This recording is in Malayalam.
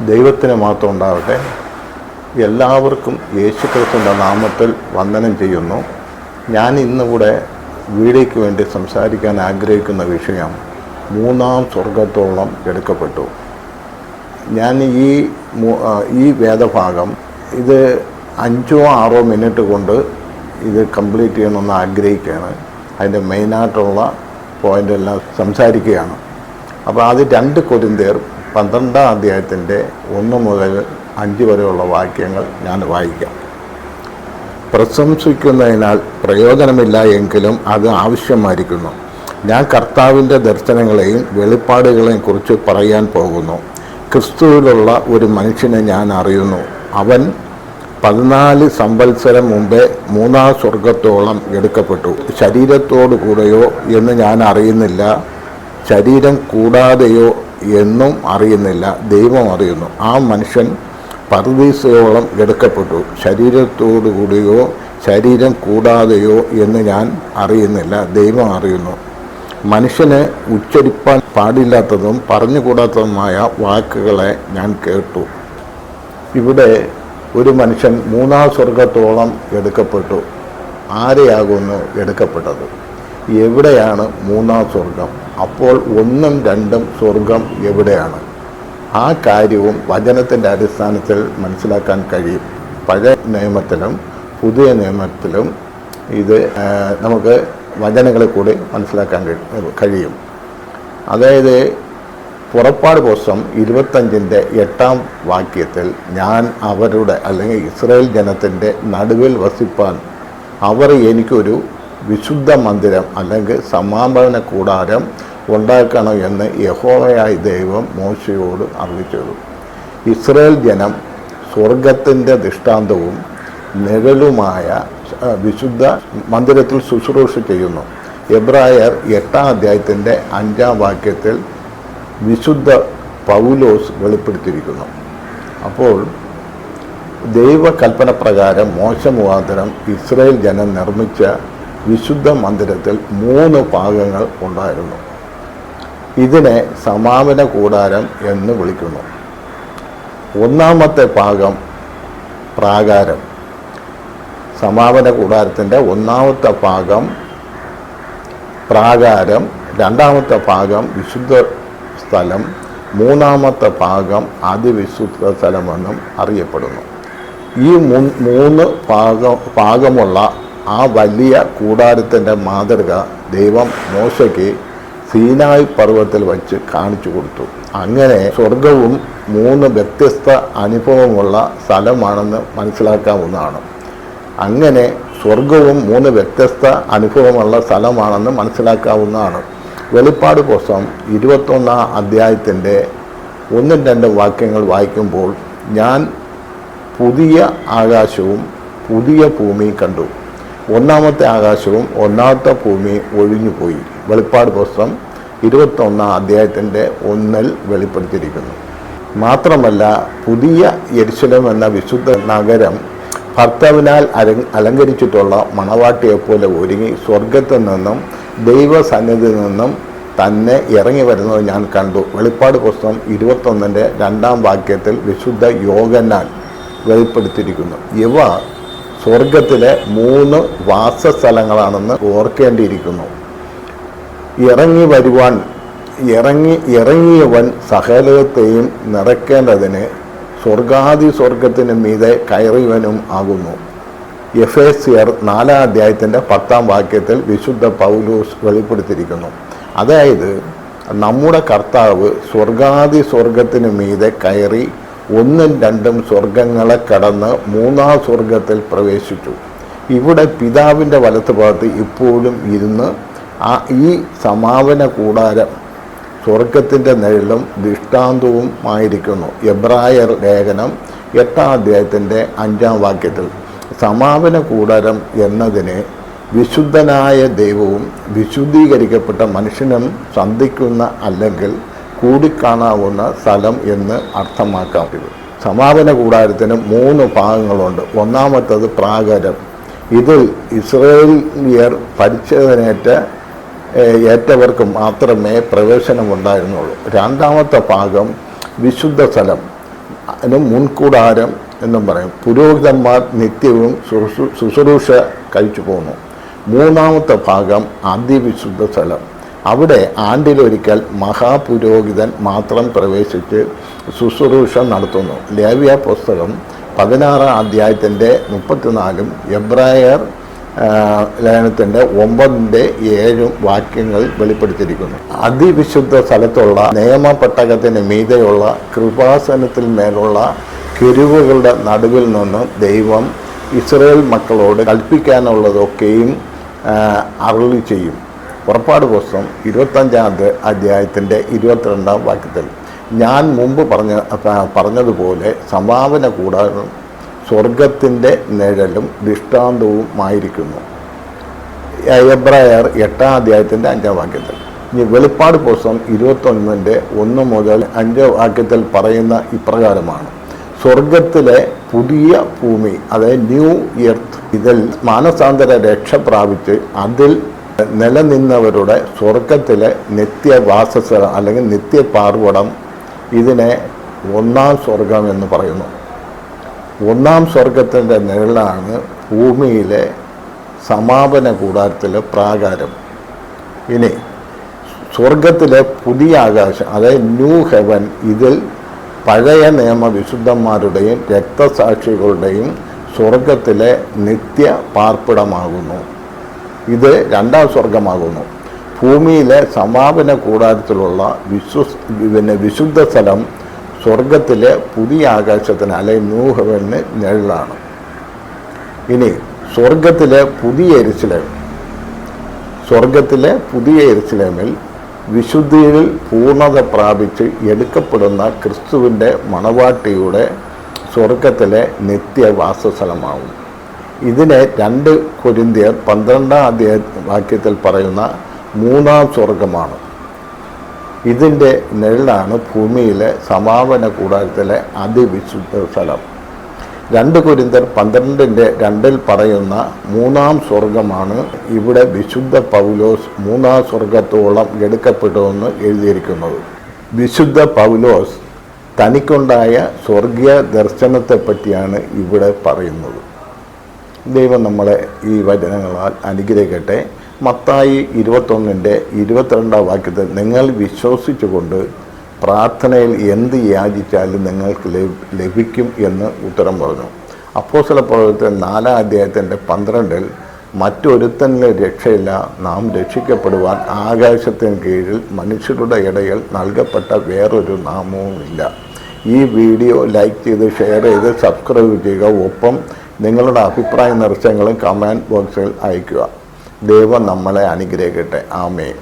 ദൈവത്തിന് മാത്രം ഉണ്ടാവട്ടെ. എല്ലാവർക്കും യേശുക്രിസ്തുവിൻ്റെ നാമത്തിൽ വന്ദനം ചെയ്യുന്നു. ഞാൻ ഇന്നിവിടെ വീഡിയോയ്ക്ക് വേണ്ടി സംസാരിക്കാൻ ആഗ്രഹിക്കുന്ന വിഷയം മൂന്നാം സ്വർഗത്തോളം എടുക്കപ്പെട്ടു. ഞാൻ ഈ വേദഭാഗം ഇത് 5-6 മിനിറ്റ് കൊണ്ട് ഇത് കംപ്ലീറ്റ് ചെയ്യണമെന്ന് ആഗ്രഹിക്കുകയാണ്. അതിൻ്റെ മെയിനായിട്ടുള്ള പോയിൻ്റെല്ലാം സംസാരിക്കുകയാണ്. അപ്പോൾ അത് 2 കൊരിന്ത്യർ 12-ാം അധ്യായത്തിൻ്റെ 1 മുതൽ 5 വരെയുള്ള വാക്യങ്ങൾ ഞാൻ വായിക്കാം. പ്രശംസിക്കുന്നതിനാൽ പ്രയോജനമില്ല എങ്കിലും അത് ആവശ്യമായിരിക്കുന്നു. ഞാൻ കർത്താവിൻ്റെ ദർശനങ്ങളെയും വെളിപ്പാടുകളെയും കുറിച്ച് പറയാൻ പോകുന്നു. ക്രിസ്തുവിലുള്ള ഒരു മനുഷ്യനെ ഞാൻ അറിയുന്നു. അവൻ 14 സംവത്സരം മുമ്പേ മൂന്നാം സ്വർഗത്തോളം എടുക്കപ്പെട്ടു. ശരീരത്തോടു കൂടെയോ എന്ന് ഞാൻ അറിയുന്നില്ല, ശരീരം കൂടാതെയോ എന്നും അറിയുന്നില്ല, ദൈവം അറിയുന്നു. ആ മനുഷ്യൻ പറുദീസയോളം എടുക്കപ്പെട്ടു. ശരീരത്തോടു കൂടിയോ ശരീരം കൂടാതെയോ എന്ന് ഞാൻ അറിയുന്നില്ല, ദൈവം അറിയുന്നു. മനുഷ്യന് ഉച്ചരിപ്പാൻ പാടില്ലാത്തതും പറഞ്ഞുകൂടാത്തതുമായ വാക്കുകളെ ഞാൻ കേട്ടു. ഇവിടെ ഒരു മനുഷ്യൻ മൂന്നാം സ്വർഗത്തോളം എടുക്കപ്പെട്ടു. ആരെയാകുന്നു എടുക്കപ്പെട്ടത്? എവിടെയാണ് മൂന്നാം സ്വർഗം? അപ്പോൾ 1ഉം 2ഉം സ്വർഗം എവിടെയാണ്? ആ കാര്യവും വചനത്തിൻ്റെ അടിസ്ഥാനത്തിൽ മനസ്സിലാക്കാൻ കഴിയും. പഴയ നിയമത്തിലും പുതിയ നിയമത്തിലും ഇത് നമുക്ക് വചനങ്ങളിൽ കൂടി മനസ്സിലാക്കാൻ കഴിയും. അതായത് പുറപ്പാട് പുസ്തകം 25-ന്റെ 8-ാം വാക്യത്തിൽ ഞാൻ അവരുടെ അല്ലെങ്കിൽ ഇസ്രായേൽ ജനത്തിൻ്റെ നടുവിൽ വസിപ്പാൻ അവർ എനിക്കൊരു വിശുദ്ധ മന്ദിരം അല്ലെങ്കിൽ സമാപന കൂടാരം ഉണ്ടാക്കണം എന്ന് യഹോവയായ ദൈവം മോശയോട് അരുളിച്ചെയ്തു. ഇസ്രായേൽ ജനം സ്വർഗത്തിൻ്റെ ദൃഷ്ടാന്തവും നിഴലുമായ വിശുദ്ധ മന്ദിരത്തിൽ ശുശ്രൂഷ ചെയ്യുന്നു. എബ്രായർ 8-ാം അധ്യായത്തിൻ്റെ 5-ാം വാക്യത്തിൽ വിശുദ്ധ പൗലോസ് വെളിപ്പെടുത്തിയിരിക്കുന്നു. അപ്പോൾ ദൈവകൽപ്പന പ്രകാരം മോശ മുഖാന്തരം ഇസ്രായേൽ ജനം നിർമ്മിച്ച വിശുദ്ധ മന്ദിരത്തിൽ 3 ഭാഗങ്ങൾ ഉണ്ടായിരുന്നു. ഇതിനെ സമാപന കൂടാരം എന്ന് വിളിക്കുന്നു. 1-ാമത്തെ ഭാഗം പ്രാകാരം. സമാപന കൂടാരത്തിൻ്റെ 1-ാമത്തെ ഭാഗം പ്രാകാരം, 2-ാമത്തെ ഭാഗം വിശുദ്ധ സ്ഥലം, 3-ാമത്തെ ഭാഗം അതിവിശുദ്ധ സ്ഥലമെന്നും അറിയപ്പെടുന്നു. ഈ 3 ഭാഗമുള്ള ആ വലിയ കൂടാരത്തിൻ്റെ മാതൃക ദൈവം മോശയ്ക്ക് സീനായി പർവ്വതത്തിൽ വച്ച് കാണിച്ചു കൊടുത്തു. അങ്ങനെ സ്വർഗവും 3 വ്യത്യസ്ത അനുഭവമുള്ള സ്ഥലമാണെന്ന് മനസ്സിലാക്കാവുന്നതാണ്. അങ്ങനെ സ്വർഗവും 3 വ്യത്യസ്ത അനുഭവമുള്ള സ്ഥലമാണെന്ന് മനസ്സിലാക്കാവുന്നതാണ്. വെളിപ്പാട് പുസ്തകം 21-ാം അധ്യായത്തിൻ്റെ 1-2 വാക്യങ്ങൾ വായിക്കുമ്പോൾ ഞാൻ പുതിയ ആകാശവും പുതിയ ഭൂമിയും കണ്ടു. 1-ാമത്തെ ആകാശവും 1-ാമത്തെ ഭൂമിയും ഒഴിഞ്ഞുപോയി. വെളിപ്പാട് പുസ്തകം 21-ാം അധ്യായത്തിൻ്റെ 1-ൽ വെളിപ്പെടുത്തിയിരിക്കുന്നു. മാത്രമല്ല പുതിയ യെരുശലേം എന്ന വിശുദ്ധ നഗരം ഭർത്താവിനാൽ അലങ്കരിച്ചിട്ടുള്ള മണവാട്ടിയെപ്പോലെ ഒരുങ്ങി സ്വർഗത്തിൽ നിന്നും ദൈവസന്നിധിയിൽ നിന്നും തന്നെ ഇറങ്ങി വരുന്നത് ഞാൻ കണ്ടു. വെളിപ്പാട് പുസ്തകം 21-ന്റെ 2-ാം വാക്യത്തിൽ വിശുദ്ധ യോഹന്നാൻ വെളിപ്പെടുത്തിയിരിക്കുന്നു. ഇവ സ്വർഗത്തിലെ 3 വാസസ്ഥലങ്ങളാണെന്ന് ഓർക്കേണ്ടിയിരിക്കുന്നു. ഇറങ്ങിയവൻ സകലത്തെയും നിറയ്ക്കേണ്ടതിന് സ്വർഗത്തിന് മീതെ കയറിയവനും ആകുന്നു. എഫേസ്യർ 4-ാം അധ്യായത്തിൻ്റെ 10-ാം വാക്യത്തിൽ വിശുദ്ധ പൗലോസ് വെളിപ്പെടുത്തിയിരിക്കുന്നു. അതായത് നമ്മുടെ കർത്താവ് സ്വർഗത്തിന് മീതെ കയറി 1ഉം 2ഉം സ്വർഗങ്ങളെ കടന്ന് 3-ാം സ്വർഗത്തിൽ പ്രവേശിച്ചു. ഇവിടെ പിതാവിൻ്റെ വലത്തുഭാഗത്ത് ഇപ്പോഴും ഇരുന്ന് ഈ സമാപന കൂടാരം സ്വർഗത്തിൻ്റെ നിഴലും ദൃഷ്ടാന്തവും ആയിരിക്കുന്നു. എബ്രായർ ലേഖനം 8-ാം അധ്യായത്തിൻ്റെ 5-ാം വാക്യത്തിൽ സമാപന കൂടാരം എന്നതിനെ വിശുദ്ധനായ ദൈവവും വിശുദ്ധീകരിക്കപ്പെട്ട മനുഷ്യനും സന്ധിക്കുന്ന അല്ലെങ്കിൽ കൂടിക്കാണാവുന്ന സ്ഥലം എന്ന് അർത്ഥമാക്കാം. സമാപന കൂടാരത്തിന് 3 ഭാഗങ്ങളുണ്ട്. 1-ാമത്തേത് പ്രാകാരം. ഇതിൽ ഇസ്രായേലിയർ ഏറ്റവർക്ക് മാത്രമേ പ്രവേശനമുണ്ടായിരുന്നുള്ളൂ. രണ്ടാമത്തെ ഭാഗം വിശുദ്ധ സ്ഥലം, അതിന് മുൻകൂടാരം എന്നും പറയും. പുരോഹിതന്മാർ നിത്യവും ശുശ്രൂഷ കഴിച്ചു പോന്നു. മൂന്നാമത്തെ ഭാഗം അതിവിശുദ്ധ സ്ഥലം. അവിടെ ആണ്ടിലൊരിക്കൽ മഹാപുരോഹിതൻ മാത്രം പ്രവേശിച്ച് ശുശ്രൂഷ നടത്തുന്നു. ലേവ്യ പുസ്തകം 16 അധ്യായത്തിൻ്റെ 34 എബ്രായർ ലേഖനത്തിൻ്റെ 9-7 വാക്യങ്ങൾ വെളിപ്പെടുത്തിയിരിക്കുന്നു. അതിവിശുദ്ധ സ്ഥലത്തുള്ള നിയമപെട്ടകത്തിന് മീതെയുള്ള കൃപാസനത്തിൽ മേലുള്ള കെരുവുകളുടെ നടുവിൽ നിന്ന് ദൈവം ഇസ്രായേൽ മക്കളോട് കൽപ്പിക്കാനുള്ളതൊക്കെയും അരുളി ചെയ്യും. പുറപ്പാട് പുസ്തകം 25 അധ്യായത്തിൻ്റെ 22 വാക്യത്തിൽ ഞാൻ മുമ്പ് പറഞ്ഞതുപോലെ സമാപന കൂടാരം സ്വർഗത്തിൻ്റെ നിഴലും ദൃഷ്ടാന്തവുമായിരിക്കുന്നു. എബ്രായർ 8 അധ്യായത്തിൻ്റെ 5 വാക്യത്തിൽ. ഇനി വെളിപ്പാട് പുസ്തകം 21-1 മുതൽ 5 വാക്യത്തിൽ പറയുന്ന ഇപ്രകാരമാണ്: സ്വർഗത്തിലെ പുതിയ ഭൂമി, അതായത് ന്യൂ എർത്ത്, ഇതിൽ മാനസാന്തര രക്ഷ പ്രാപിച്ച് അതിൽ നിലനിന്നവരുടെ സ്വർഗത്തിലെ നിത്യവാസസ്ഥലം അല്ലെങ്കിൽ നിത്യപാർവടം, ഇതിനെ ഒന്നാം സ്വർഗം എന്ന് പറയുന്നു. ഒന്നാം സ്വർഗത്തിൻ്റെ നിഴലാണ് ഭൂമിയിലെ സമാപന കൂടാരത്തിലെ പ്രാകാരം. ഇനി സ്വർഗത്തിലെ പുതിയ ആകാശം, അതായത് ന്യൂ ഹെവൻ, ഇതിൽ പഴയ നിയമ വിശുദ്ധന്മാരുടെയും രക്തസാക്ഷികളുടെയും സ്വർഗത്തിലെ നിത്യ പാർപ്പിടമാകുന്നു. ഇത് രണ്ടാം സ്വർഗമാകുന്നു. ഭൂമിയിലെ സമാപന കൂടാരത്തിലുള്ള വിശുദ്ധ സ്ഥലം സ്വർഗത്തിലെ പുതിയ ആകാശത്തിന് അല്ലെങ്കിൽ ന്യൂ ഹെവന് നിഴലാണ്. ഇനി സ്വർഗത്തിലെ പുതിയ യെരുശലേമിൽ വിശുദ്ധിയിൽ പൂർണ്ണത പ്രാപിച്ച് എടുക്കപ്പെടുന്ന ക്രിസ്തുവിൻ്റെ മണവാട്ടിയുടെ സ്വർഗത്തിലെ നിത്യവാസസ്ഥലമാവും. ഇതിനെ 2 കൊരിന്ത്യർ 12 വാക്യത്തിൽ പറയുന്ന മൂന്നാം സ്വർഗമാണ്. ഇതിൻ്റെ നിഴലാണ് ഭൂമിയിലെ സമാപന കൂടാരത്തിലെ അതിവിശുദ്ധ സ്ഥലം. 2 കൊരിന്ത്യർ 12:2 പറയുന്ന മൂന്നാം സ്വർഗമാണ് ഇവിടെ വിശുദ്ധ പൗലോസ് മൂന്നാം സ്വർഗത്തോളം എടുക്കപ്പെട്ടുവെന്ന് എഴുതിയിരിക്കുന്നത്. വിശുദ്ധ പൗലോസ് തനിക്കുണ്ടായ സ്വർഗീയ ദർശനത്തെപ്പറ്റിയാണ് ഇവിടെ പറയുന്നത്. ദൈവം നമ്മളെ ഈ വചനങ്ങളാൽ അനുഗ്രഹിക്കട്ടെ. മത്തായി 21:22 വാക്യത്തിൽ നിങ്ങൾ വിശ്വസിച്ചുകൊണ്ട് പ്രാർത്ഥനയിൽ എന്ത് യാചിച്ചാലും നിങ്ങൾക്ക് ലഭിക്കും എന്ന് ഉത്തരം പറഞ്ഞു. അപ്പോസ്തല പ്രവൃത്തി 4 അധ്യായത്തിൻ്റെ 12 മറ്റൊരുത്തനിലെ രക്ഷയില്ല, നാം രക്ഷിക്കപ്പെടുവാൻ ആകാശത്തിന് കീഴിൽ മനുഷ്യരുടെ ഇടയിൽ നൽകപ്പെട്ട വേറൊരു നാമവുമില്ല. ഈ വീഡിയോ ലൈക്ക് ചെയ്ത് ഷെയർ ചെയ്ത് സബ്സ്ക്രൈബ് ചെയ്യുക. ഒപ്പം നിങ്ങളുടെ അഭിപ്രായ നിർദ്ദേശങ്ങളും കമൻറ്റ് ബോക്സിൽ അയയ്ക്കുക. ദൈവം നമ്മളെ അനുഗ്രഹിക്കട്ടെ. ആമേൻ.